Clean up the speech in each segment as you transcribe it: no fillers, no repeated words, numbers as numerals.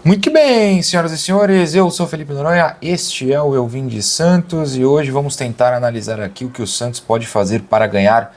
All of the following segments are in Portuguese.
Muito que bem, senhoras e senhores, eu sou Felipe Noronha, este é o Eu Vim de Santos e hoje vamos tentar analisar aqui o que o Santos pode fazer para ganhar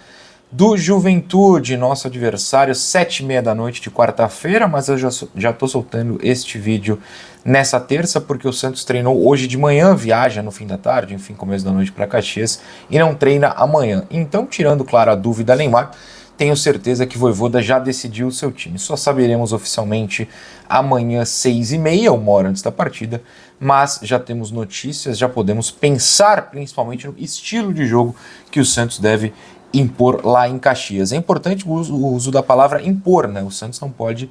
do Juventude, nosso adversário, 7h30 da noite de quarta-feira, mas eu já estou soltando este vídeo nessa terça porque o Santos treinou hoje de manhã, viaja no fim da tarde, enfim, começo da noite para Caxias e não treina amanhã. Então, tirando, claro, a dúvida Neymar, tenho certeza que Vojvoda já decidiu o seu time. Só saberemos oficialmente amanhã, 6h30, uma hora antes da partida, mas já temos notícias, já podemos pensar principalmente no estilo de jogo que o Santos deve impor lá em Caxias. É importante o uso da palavra impor, né? O Santos não pode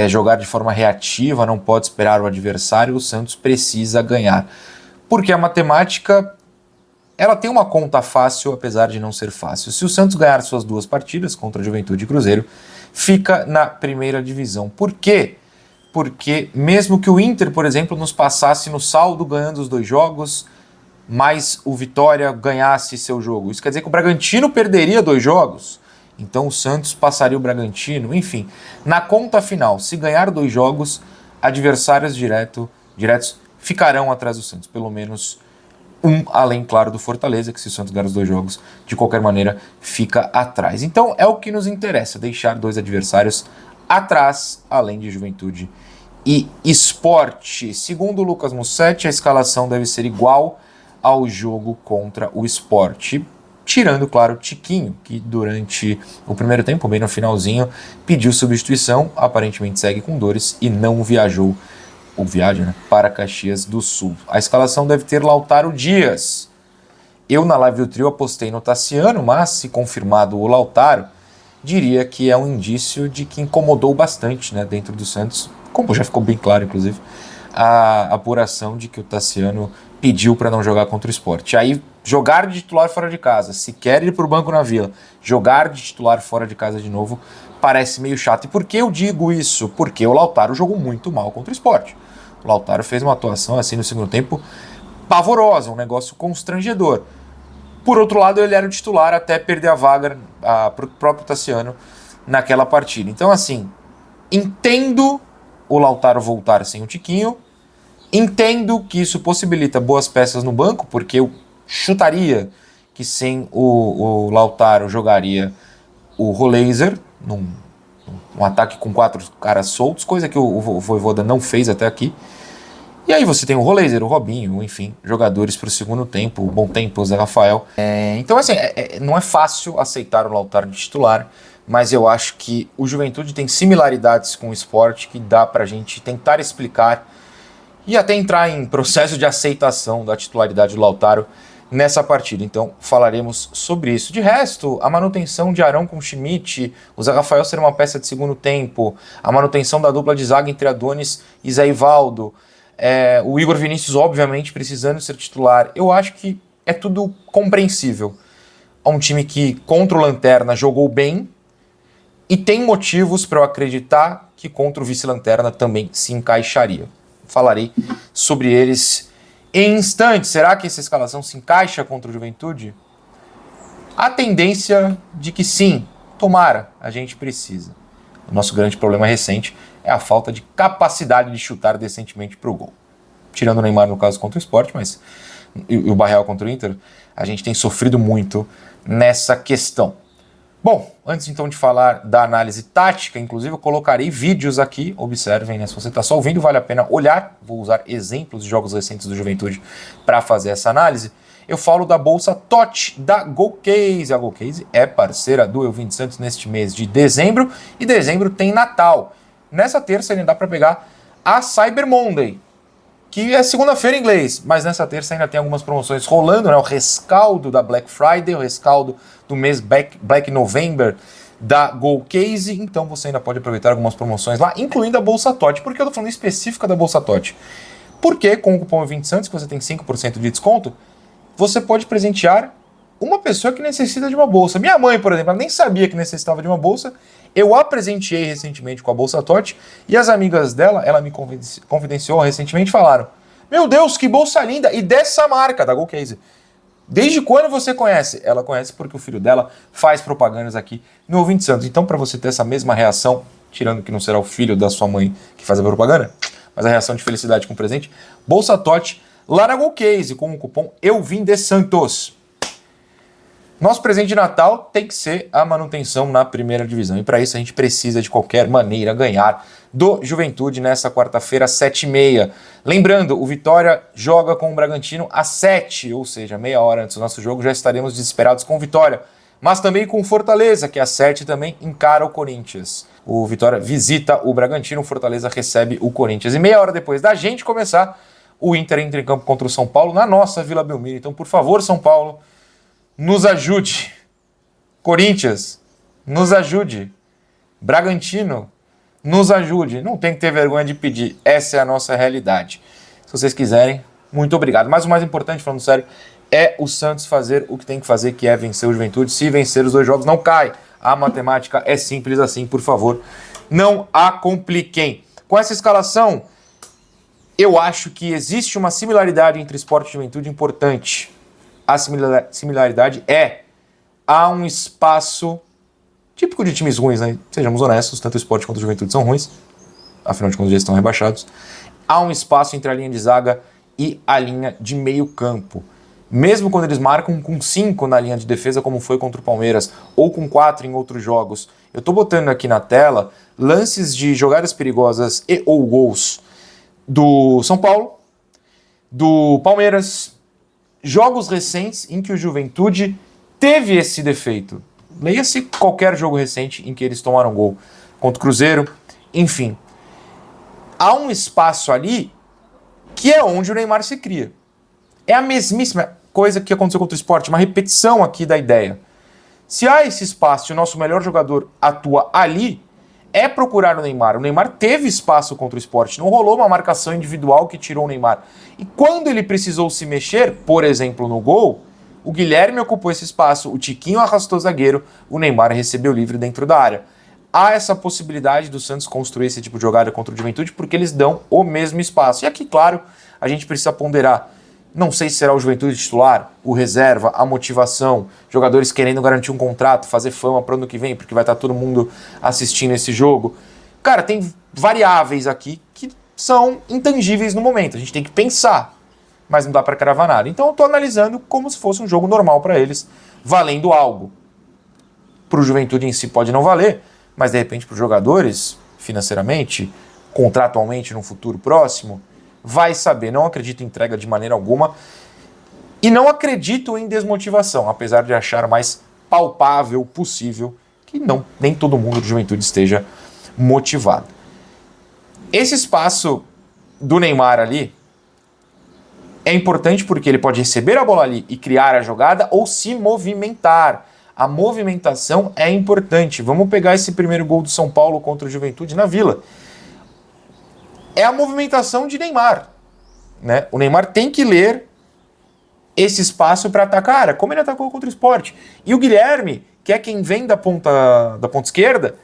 jogar de forma reativa, não pode esperar o adversário, o Santos precisa ganhar. Porque a matemática, ela tem uma conta fácil, apesar de não ser fácil. Se o Santos ganhar suas duas partidas contra a Juventude e Cruzeiro, fica na primeira divisão. Por quê? Porque mesmo que o Inter, por exemplo, nos passasse no saldo ganhando os dois jogos, mas o Vitória ganhasse seu jogo, isso quer dizer que o Bragantino perderia dois jogos, então o Santos passaria o Bragantino, enfim. Na conta final, se ganhar dois jogos, adversários diretos ficarão atrás do Santos, pelo menos um, além, claro, do Fortaleza, que se o Santos ganhar os dois jogos, de qualquer maneira, fica atrás. Então é o que nos interessa, deixar dois adversários atrás, além de Juventude e Sport. Segundo o Lucas Mussetti, a escalação deve ser igual ao jogo contra o Sport. Tirando, claro, Tiquinho, que durante o primeiro tempo, bem no finalzinho, pediu substituição, aparentemente segue com dores e não viajou, para Caxias do Sul. A escalação deve ter Lautaro Dias. Eu na live do trio apostei no Tassiano, mas se confirmado o Lautaro, diria que é um indício de que incomodou bastante, né, dentro do Santos, como já ficou bem claro, inclusive, a apuração de que o Tassiano pediu para não jogar contra o Sport. Aí, jogar de titular fora de casa, se quer ir para o banco na Vila, jogar de titular fora de casa de novo, parece meio chato. E por que eu digo isso? Porque o Lautaro jogou muito mal contra o Sport. O Lautaro fez uma atuação assim no segundo tempo pavorosa, um negócio constrangedor. Por outro lado, ele era o titular até perder a vaga para o próprio Tassiano naquela partida. Então, assim, entendo o Lautaro voltar sem o Tiquinho, entendo que isso possibilita boas peças no banco, porque eu chutaria que sem o Lautaro jogaria o Roleiser num ataque com 4 caras soltos, coisa que o Vojvoda não fez até aqui. E aí você tem o Roleiser, o Robinho, enfim, jogadores para o segundo tempo, o Bom Tempo, o Zé Rafael. Então, assim, não é fácil aceitar o Lautaro de titular, mas eu acho que o Juventude tem similaridades com o Sport que dá pra gente tentar explicar e até entrar em processo de aceitação da titularidade do Lautaro nessa partida. Então falaremos sobre isso. De resto, a manutenção de Arão com Schmidt, o Zé Rafael ser uma peça de segundo tempo, a manutenção da dupla de zaga entre Adonis e Zé Ivaldo, o Igor Vinícius obviamente precisando ser titular, eu acho que é tudo compreensível. É um time que contra o Lanterna jogou bem e tem motivos para eu acreditar que contra o vice-lanterna também se encaixaria. Falarei sobre eles em instantes. Será que essa escalação se encaixa contra o Juventude? A tendência de que sim, tomara, a gente precisa. O nosso grande problema recente é a falta de capacidade de chutar decentemente para o gol. Tirando o Neymar no caso contra o Sport, mas e o Barreal contra o Inter, a gente tem sofrido muito nessa questão. Bom, antes então de falar da análise tática, inclusive eu colocarei vídeos aqui, observem, né? Se você está só ouvindo, vale a pena olhar, vou usar exemplos de jogos recentes do Juventude para fazer essa análise. Eu falo da bolsa TOT da Golcase. A Golcase é parceira do Eu Vim de Santos neste mês de dezembro, e dezembro tem Natal. Nessa terça ainda dá para pegar a Cyber Monday, que é segunda-feira em inglês, mas nessa terça ainda tem algumas promoções rolando, né? O rescaldo da Black Friday, o rescaldo do mês Black November da Golcase, então você ainda pode aproveitar algumas promoções lá, incluindo a Bolsa TOT. Por que eu tô falando específica da Bolsa TOT? Porque com o cupom 20 Santos, que você tem 5% de desconto, você pode presentear uma pessoa que necessita de uma bolsa. Minha mãe, por exemplo, ela nem sabia que necessitava de uma bolsa. Eu a presenteei recentemente com a Bolsa TOT e as amigas dela, ela me confidenciou recentemente, falaram: meu Deus, que bolsa linda! E dessa marca, da Golcase. Desde quando você conhece? Ela conhece porque o filho dela faz propagandas aqui no Ouvinte Santos. Então, para você ter essa mesma reação, tirando que não será o filho da sua mãe que faz a propaganda, mas a reação de felicidade com o presente. Bolsa Totti lá na Golcase com o cupom EUVINDESANTOS. Nosso presente de Natal tem que ser a manutenção na primeira divisão. E para isso a gente precisa de qualquer maneira ganhar do Juventude nessa quarta-feira, às 7h30. Lembrando, o Vitória joga com o Bragantino às 7, ou seja, meia hora antes do nosso jogo, já estaremos desesperados com o Vitória. Mas também com o Fortaleza, que às 7 também encara o Corinthians. O Vitória visita o Bragantino, o Fortaleza recebe o Corinthians. E meia hora depois da gente começar, o Inter entra em campo contra o São Paulo na nossa Vila Belmiro. Então, por favor, São Paulo, nos ajude. Corinthians, nos ajude. Bragantino, nos ajude. Não tem que ter vergonha de pedir. Essa é a nossa realidade. Se vocês quiserem, muito obrigado. Mas o mais importante, falando sério, é o Santos fazer o que tem que fazer, que é vencer o Juventude. Se vencer os 2 jogos, não cai. A matemática é simples assim, por favor. Não a compliquem. Com essa escalação, eu acho que existe uma similaridade entre Sport e Juventude importante. A similaridade há um espaço típico de times ruins, né? Sejamos honestos, tanto o Sport quanto o Juventude são ruins, afinal de contas já estão rebaixados. Há um espaço entre a linha de zaga e a linha de meio campo. Mesmo quando eles marcam com 5 na linha de defesa, como foi contra o Palmeiras, ou com 4 em outros jogos. Eu estou botando aqui na tela lances de jogadas perigosas e ou gols do São Paulo, do Palmeiras, jogos recentes em que o Juventude teve esse defeito. Leia-se qualquer jogo recente em que eles tomaram gol. Contra o Cruzeiro, enfim. Há um espaço ali que é onde o Neymar se cria. É a mesmíssima coisa que aconteceu contra o Sport, uma repetição aqui da ideia. Se há esse espaço e o nosso melhor jogador atua ali, é procurar o Neymar. O Neymar teve espaço contra o Sport, não rolou uma marcação individual que tirou o Neymar. E quando ele precisou se mexer, por exemplo, no gol, o Guilherme ocupou esse espaço, o Tiquinho arrastou o zagueiro, o Neymar recebeu livre dentro da área. Há essa possibilidade do Santos construir esse tipo de jogada contra o Juventude porque eles dão o mesmo espaço. E aqui, claro, a gente precisa ponderar. Não sei se será o Juventude titular, o reserva, a motivação, jogadores querendo garantir um contrato, fazer fama para o ano que vem, porque vai estar todo mundo assistindo esse jogo. Cara, tem variáveis aqui que são intangíveis no momento. A gente tem que pensar, mas não dá para cravar nada. Então eu estou analisando como se fosse um jogo normal para eles, valendo algo. Para o Juventude em si pode não valer, mas de repente para os jogadores, financeiramente, contratualmente no futuro próximo, vai saber. Não acredito em entrega de maneira alguma e não acredito em desmotivação, apesar de achar mais palpável possível que nem todo mundo de Juventude esteja motivado. Esse espaço do Neymar ali é importante porque ele pode receber a bola ali e criar a jogada ou se movimentar. A movimentação é importante. Vamos pegar esse primeiro gol do São Paulo contra o Juventude na Vila. É a movimentação de Neymar, né? O Neymar tem que ler esse espaço para atacar a área, como ele atacou contra o Sport. E o Guilherme, que é quem vem da ponta esquerda,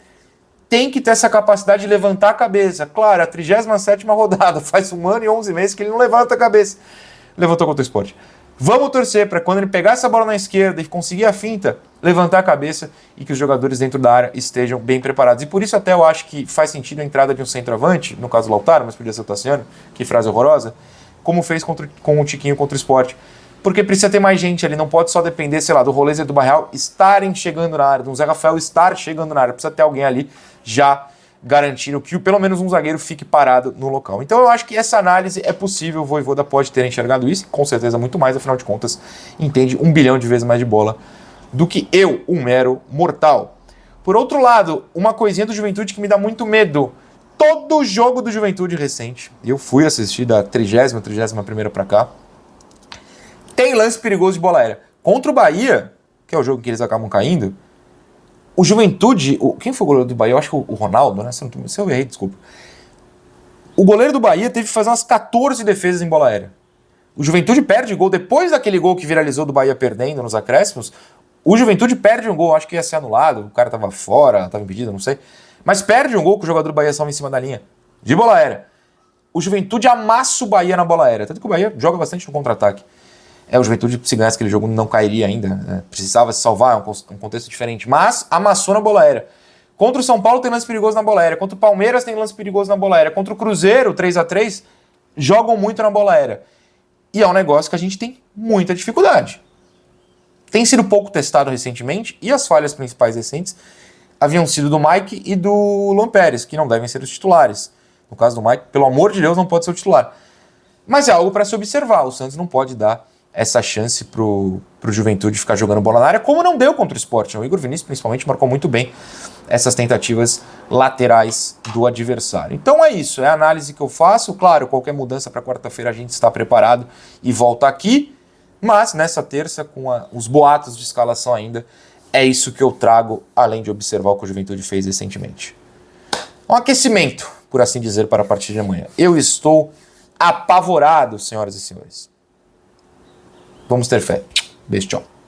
tem que ter essa capacidade de levantar a cabeça. Claro, a 37ª rodada, faz 1 ano e 11 meses que ele não levanta a cabeça. Levantou contra o Sport. Vamos torcer para quando ele pegar essa bola na esquerda e conseguir a finta, levantar a cabeça e que os jogadores dentro da área estejam bem preparados. E por isso até eu acho que faz sentido a entrada de um centroavante, no caso o Lautaro, mas podia ser o Tassiano, que frase horrorosa, como fez com o Tiquinho contra o Sport. Porque precisa ter mais gente ali, não pode só depender, sei lá, do Roleza e do Barreal estarem chegando na área, do Zé Rafael estar chegando na área. Precisa ter alguém ali já garantindo que pelo menos um zagueiro fique parado no local. Então eu acho que essa análise é possível, o Vojvoda pode ter enxergado isso, com certeza muito mais, afinal de contas, entende 1 bilhão de vezes mais de bola do que eu, um mero mortal. Por outro lado, uma coisinha do Juventude que me dá muito medo. Todo jogo do Juventude recente, eu fui assistir da 31ª pra cá, tem lance perigoso de bola aérea. Contra o Bahia, que é o jogo que eles acabam caindo, o Juventude, quem foi o goleiro do Bahia? Eu acho que o Ronaldo, né? Se eu errei, desculpa. O goleiro do Bahia teve que fazer umas 14 defesas em bola aérea. O Juventude perde gol, depois daquele gol que viralizou do Bahia perdendo nos acréscimos, o Juventude perde um gol, acho que ia ser anulado, o cara tava fora, tava impedido, não sei. Mas perde um gol que o jogador do Bahia salva em cima da linha, de bola aérea. O Juventude amassa o Bahia na bola aérea, tanto que o Bahia joga bastante no contra-ataque. O Juventude, se ganhasse aquele jogo, não cairia ainda. Precisava se salvar, um contexto diferente. Mas amassou na bola aérea. Contra o São Paulo tem lance perigoso na bola aérea. Contra o Palmeiras tem lance perigoso na bola aérea. Contra o Cruzeiro, 3-3, jogam muito na bola aérea. E é um negócio que a gente tem muita dificuldade. Tem sido pouco testado recentemente e as falhas principais recentes haviam sido do Mike e do Luan Pérez, que não devem ser os titulares. No caso do Mike, pelo amor de Deus, não pode ser o titular. Mas é algo para se observar. O Santos não pode dar essa chance pro Juventude ficar jogando bola na área, como não deu contra o Sport. O Igor Vinícius, principalmente, marcou muito bem essas tentativas laterais do adversário. Então é isso, é a análise que eu faço. Claro, qualquer mudança para quarta-feira a gente está preparado e volta aqui. Mas nessa terça, com os boatos de escalação ainda, é isso que eu trago, além de observar o que o Juventude fez recentemente. Um aquecimento, por assim dizer, para a partir de amanhã. Eu estou apavorado, senhoras e senhores. Vamos ter fé. Beijo, tchau.